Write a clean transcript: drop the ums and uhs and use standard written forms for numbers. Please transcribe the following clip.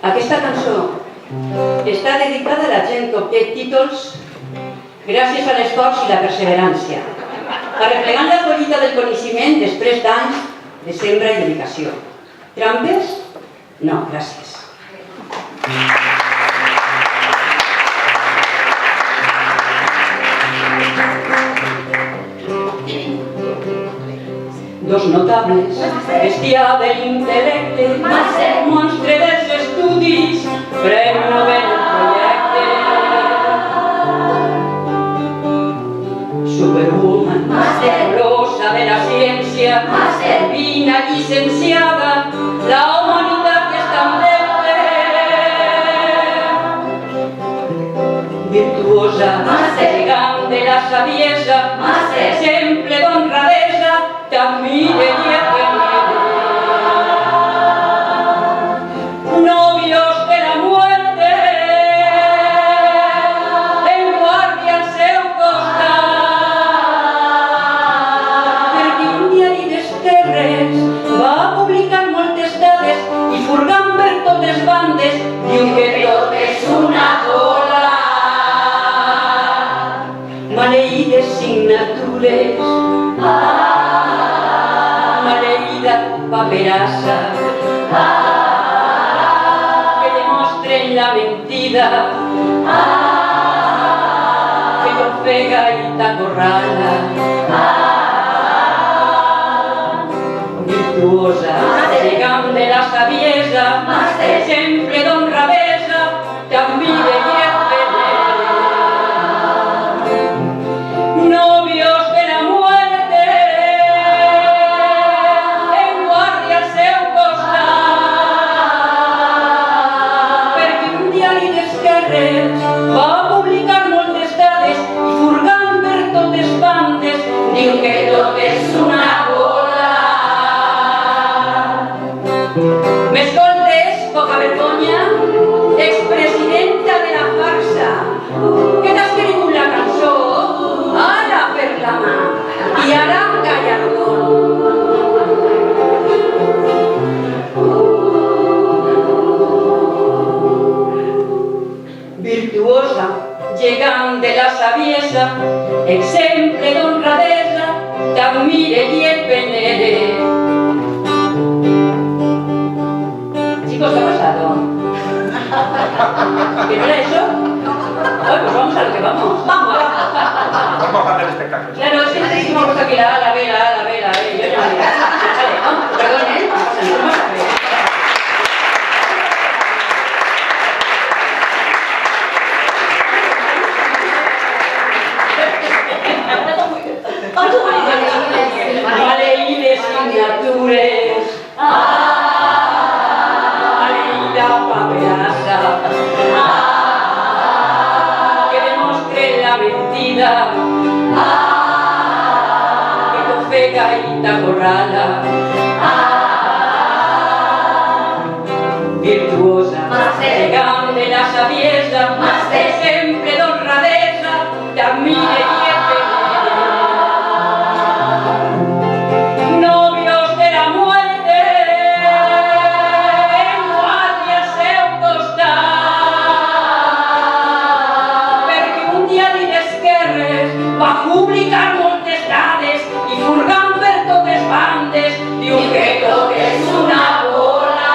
Aquesta cançó està dedicada a la gent que obté títols gràcies a l'esforç i la perseverància, arreplegant la collita del coneixement després d'anys de sembra i dedicació. Trampes? No, gràcies. Dos notables, bèstia de l'intel·lecte, monstre dels estudis, premi Nobel el projecte. Superwoman, rosa de la ciència, divina llicenciada, la humanitat és tan virtuosa, gegant de la saviesa, exemple d'honradesa, t'admire i et venere. Novios de la muerte, en guàrdia al seu costat, perquè un diari d'esquerres va publicar moltes dades i furgant per totes bandes diu que tot és una cola. Maleïdes signatures, maleïda paperassa, que demostren la mentida, que t'ofega i t'acorrala. Virtuosa, gegant de la saviesa, exemple d'honradesa, t'admire i et venere. Novios de la muerte, en guàrdia al seu costat, perquè un diari d'esquerres va publicar moltes dades i furgant per totes bandes diu que tot és una bola. M'escoltes, poca vergonya, expresidenta de la farsa, que t'has cregut la cançó, ara per la mà, i ara gallardón. Virtuosa, gegant de la saviesa, exemple d'honradesa, t'admire i et venere. Chicos, ¿qué ha pasado? ¿Que no era eso? Ay, pues vamos a lo que vamos. Vamos a hacer espectáculos. Claro, es que necesitamos cosa que la vela, yo ya me diré. Vale, vamos, perdón, vamos a ver. Maleïdes signatures, maleïda paperassa, que demostren la mentida, que t'ofega i t'acorrala. Virtuosa, gegant de la saviesa, sempre d'honradesa, t'admire i et venere. Novios de la muerte, en guàrdia al seu costat, perquè un diari d'esquerres va publicar moltes dades i furgant per totes bandes diu que tot és una bola.